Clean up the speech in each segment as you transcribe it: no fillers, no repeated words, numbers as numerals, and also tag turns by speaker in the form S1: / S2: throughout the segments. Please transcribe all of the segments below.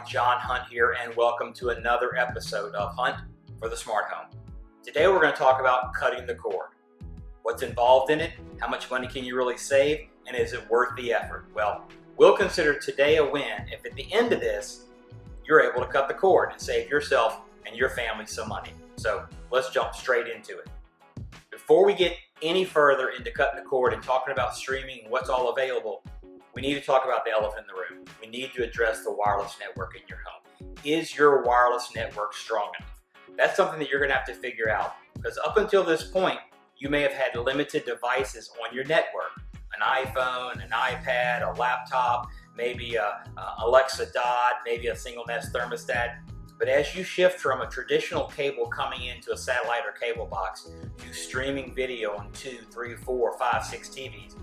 S1: John Hunt here, and welcome to another episode of Hunt for the Smart Home. Today we're going to talk about cutting the cord. What's involved in it, how much money can you really save, and is it worth the effort? Well, we'll consider today a win if at the end of this, you're able to cut the cord and save yourself and your family some money. So let's jump straight into it. Before we get any further into cutting the cord and talking about streaming and what's all available, we need to talk about the elephant in the room. We need to address the wireless network in your home. Is your wireless network strong enough? That's something that you're going to have to figure out, because up until this point, you may have had limited devices on your network. An iPhone, an iPad, a laptop, maybe a Alexa Dot, maybe a single nest thermostat. But as you shift from a traditional cable coming into a satellite or cable box to streaming video on 2, 3, 4, 5, 6 TVs,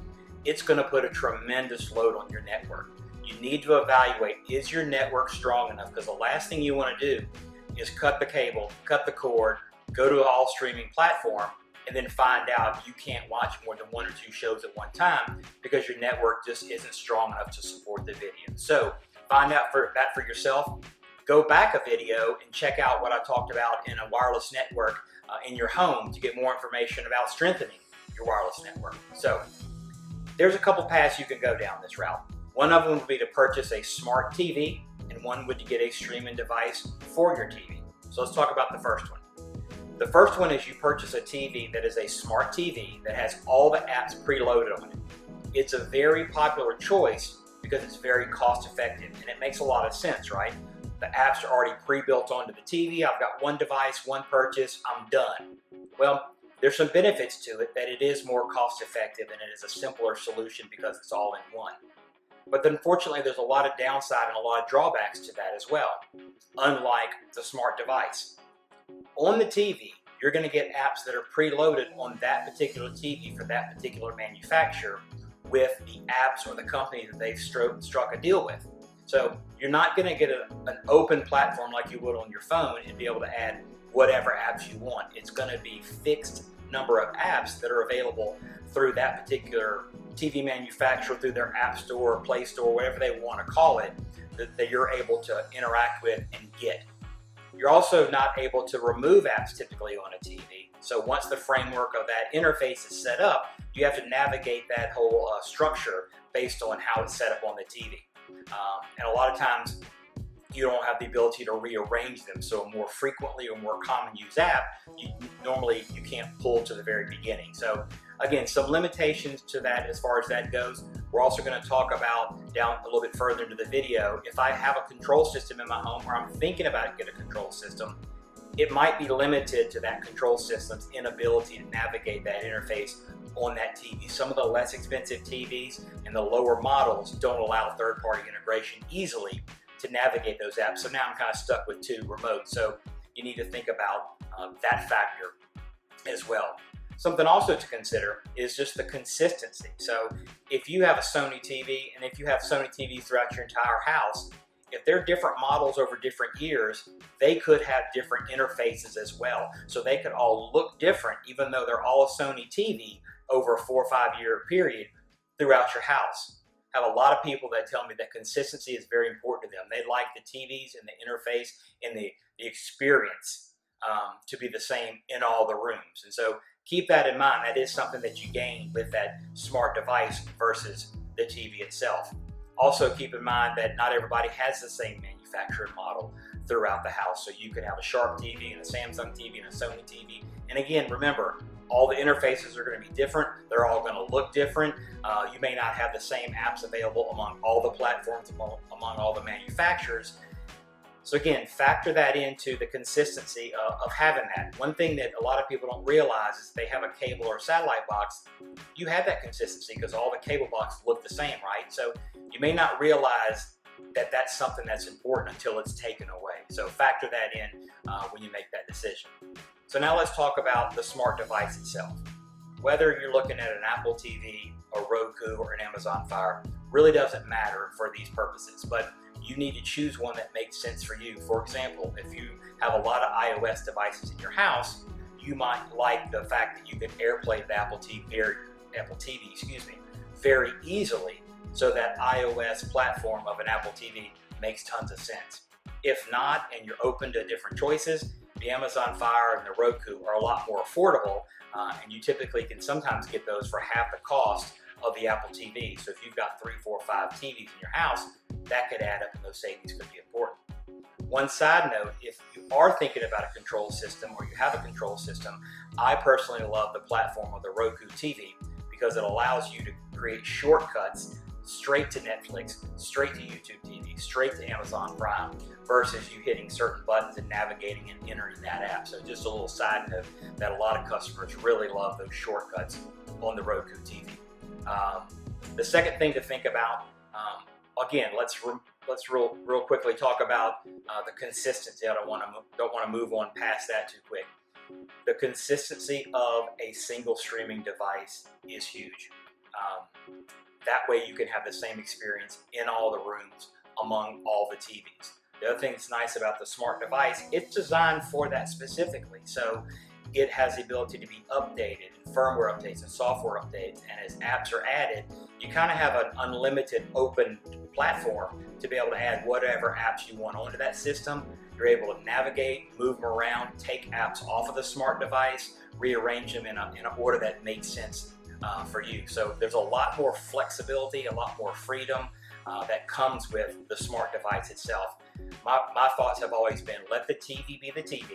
S1: it's going to put a tremendous load on your network. You need to evaluate, is your network strong enough? Because the last thing you want to do is cut the cable, cut the cord, go to an all streaming platform, and then find out you can't watch more than 1 or 2 shows at one time because your network just isn't strong enough to support the video. So find out that for yourself. Go back a video and check out what I talked about in a wireless network in your home to get more information about strengthening your wireless network. So there's a couple paths you can go down this route. One of them would be to purchase a smart TV, and one would to get a streaming device for your TV. So let's talk about the first one. The first one is you purchase a TV that is a smart TV that has all the apps preloaded on it. It's a very popular choice because it's very cost effective, and it makes a lot of sense, right? The apps are already pre-built onto the TV. I've got one device, one purchase, I'm done. Well, there's some benefits to it, that it is more cost effective and it is a simpler solution because it's all in one. But unfortunately, there's a lot of downside and a lot of drawbacks to that as well, unlike the smart device. On the TV, you're going to get apps that are preloaded on that particular TV for that particular manufacturer with the apps or the company that they've struck a deal with. So you're not going to get an open platform like you would on your phone and be able to add whatever apps you want. It's going to be fixed number of apps that are available through that particular TV manufacturer, through their app store, play store, whatever they want to call it, that you're able to interact with and get. You're also not able to remove apps typically on a TV. So once the framework of that interface is set up, you have to navigate that whole structure based on how it's set up on the TV. And a lot of times you don't have the ability to rearrange them. So a more frequently or more common used app, you can't pull to the very beginning. So again, some limitations to that as far as that goes. We're also going to talk about down a little bit further into the video, if I have a control system in my home or I'm thinking about getting a control system, it might be limited to that control system's inability to navigate that interface on that TV. Some of the less expensive TVs and the lower models don't allow third-party integration easily to navigate those apps. So now I'm kind of stuck with 2 remotes. So you need to think about that factor as well. Something also to consider is just the consistency. So if you have a Sony TV and if you have Sony TVs throughout your entire house, if they're different models over different years, they could have different interfaces as well. So they could all look different, even though they're all a Sony TV over a 4 or 5 year period throughout your house. I have a lot of people that tell me that consistency is very important to them. They like the TVs and the interface and the experience to be the same in all the rooms. And so keep that in mind. That is something that you gain with that smart device versus the TV itself. Also keep in mind that not everybody has the same manufacturer model throughout the house. So you could have a Sharp TV and a Samsung TV and a Sony TV. And again, remember, all the interfaces are going to be different. They're all going to look different. You may not have the same apps available among all the platforms, among all the manufacturers. So again, factor that into the consistency of having that. One thing that a lot of people don't realize is they have a cable or a satellite box, you have that consistency because all the cable boxes look the same, right? So you may not realize that that's something that's important until it's taken away. So factor that in when you make that decision. So now let's talk about the smart device itself. Whether you're looking at an Apple TV, a Roku, or an Amazon Fire, really doesn't matter for these purposes, but you need to choose one that makes sense for you. For example, if you have a lot of iOS devices in your house, you might like the fact that you can AirPlay the Apple TV very easily, so that iOS platform of an Apple TV makes tons of sense. If not, and you're open to different choices, the Amazon Fire and the Roku are a lot more affordable, and you typically can sometimes get those for half the cost of the Apple TV. So if you've got 3, 4, 5 TVs in your house, that could add up and those savings could be important. One side note, if you are thinking about a control system or you have a control system, I personally love the platform of the Roku TV because it allows you to create shortcuts straight to Netflix, straight to YouTube TV, straight to Amazon Prime, versus you hitting certain buttons and navigating and entering that app. So just a little side note that a lot of customers really love those shortcuts on the Roku TV. The second thing to think about, again, let's real quickly talk about the consistency. I don't want to move on past that too quick. The consistency of a single streaming device is huge. That way you can have the same experience in all the rooms among all the TVs. The other thing that's nice about the smart device, it's designed for that specifically. So it has the ability to be updated, and firmware updates and software updates, and as apps are added, you kind of have an unlimited open platform to be able to add whatever apps you want onto that system. You're able to navigate, move them around, take apps off of the smart device, rearrange them in an order that makes sense for you. So there's a lot more flexibility, a lot more freedom that comes with the smart device itself. My thoughts have always been, let the TV be the TV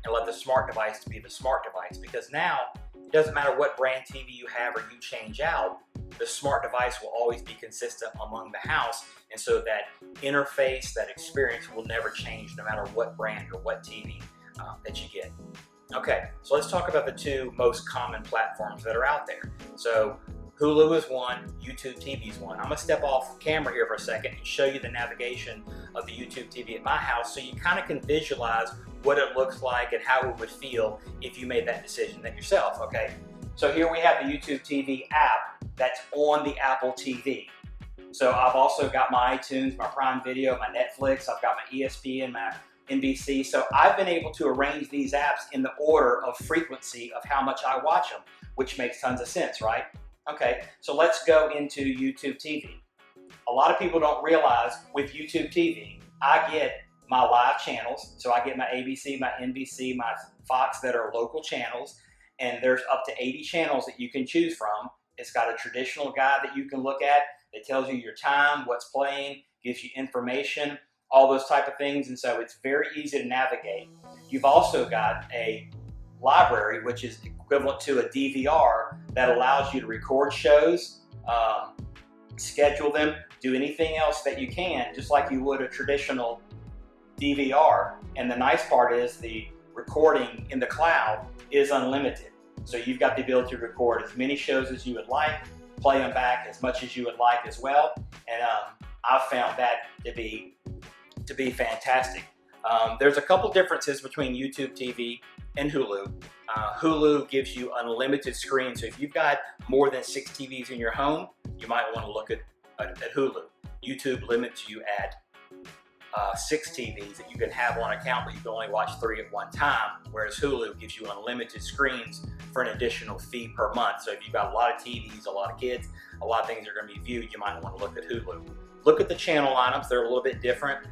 S1: and let the smart device be the smart device, because now it doesn't matter what brand TV you have or you change out, the smart device will always be consistent among the house, and so that interface, that experience will never change no matter what brand or what TV that you get. Okay, so let's talk about the two most common platforms that are out there. So Hulu is one, YouTube TV is one. I'm gonna step off camera here for a second and show you the navigation of the YouTube TV at my house so you kind of can visualize what it looks like and how it would feel if you made that decision that yourself, okay? So here we have the YouTube TV app that's on the Apple TV. So I've also got my iTunes, my Prime Video, my Netflix, I've got my ESPN, my NBC. So I've been able to arrange these apps in the order of frequency of how much I watch them, which makes tons of sense, right? Okay, so let's go into YouTube TV. A lot of people don't realize with YouTube TV, I get my live channels. So I get my ABC, my NBC, my Fox that are local channels, and there's up to 80 channels that you can choose from. It's got a traditional guide that you can look at that tells you your time, what's playing, gives you information, all those type of things, and so it's very easy to navigate. You've also got a library, which is equivalent to a DVR, that allows you to record shows, schedule them, do anything else that you can, just like you would a traditional DVR. And the nice part is the recording in the cloud is unlimited. So you've got the ability to record as many shows as you would like, play them back as much as you would like as well. And I've found that to be fantastic. There's a couple differences between YouTube TV and Hulu. Hulu gives you unlimited screens. So if you've got more than 6 TVs in your home, you might want to look at Hulu. YouTube limits you at 6 TVs that you can have on account, but you can only watch 3 at one time, whereas Hulu gives you unlimited screens for an additional fee per month. So if you've got a lot of TVs, a lot of kids, a lot of things are going to be viewed, you might want to look at Hulu. Look at the channel lineups. They're a little bit different.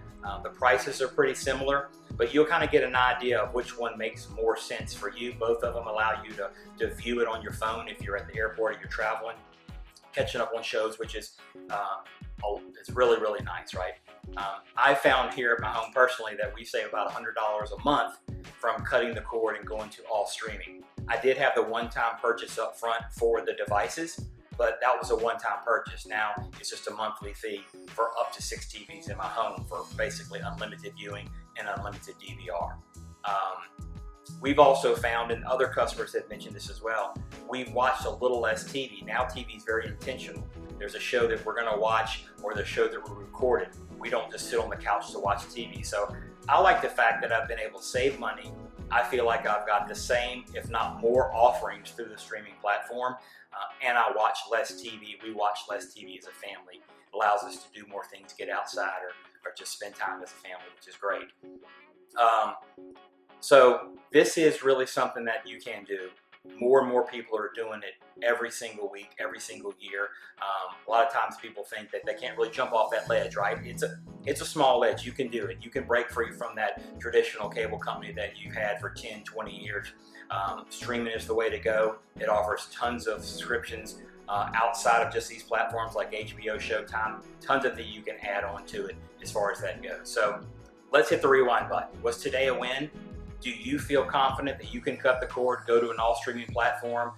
S1: The prices are pretty similar, but you'll kind of get an idea of which one makes more sense for you. Both of them allow you to view it on your phone if you're at the airport or you're traveling, catching up on shows, which is it's really, really nice, right? I found here at my home personally that we save about $100 a month from cutting the cord and going to all streaming. I did have the one-time purchase up front for the devices, but that was a one-time purchase. Now it's just a monthly fee for up to 6 TVs in my home for basically unlimited viewing and unlimited DVR. We've also found, and other customers have mentioned this as well, we've watched a little less TV. Now TV is very intentional. There's a show that we're going to watch or the show that we're recorded. We don't just sit on the couch to watch TV. So I like the fact that I've been able to save money. I feel like I've got the same, if not more, offerings through the streaming platform, and I watch less TV. We watch less TV as a family. It allows us to do more things, get outside, or just spend time as a family, which is great. So this is really something that you can do. more and more people are doing it every single week, every single year. A lot of times people think that they can't really jump off that ledge, right? It's a small ledge. You can do it. You can break free from that traditional cable company that you've had for 10, 20 years. Streaming is the way to go. It offers tons of subscriptions outside of just these platforms like HBO, Showtime, tons of things you can add on to it as far as that goes. So let's hit the rewind button. Was today a win? Do you feel confident that you can cut the cord, go to an all streaming platform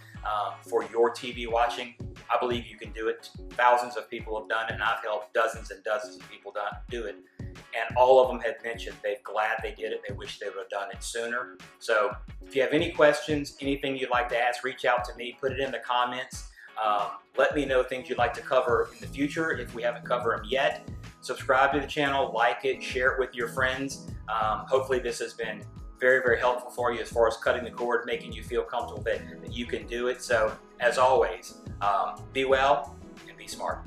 S1: for your TV watching? I believe you can do it. Thousands of people have done it, and I've helped dozens and dozens of people do it. And all of them have mentioned they're glad they did it. They wish they would have done it sooner. So if you have any questions, anything you'd like to ask, reach out to me, put it in the comments. Let me know things you'd like to cover in the future if we haven't covered them yet. Subscribe to the channel, like it, share it with your friends. Hopefully this has been very, very helpful for you as far as cutting the cord, making you feel comfortable that you can do it. So as always, be well and be smart.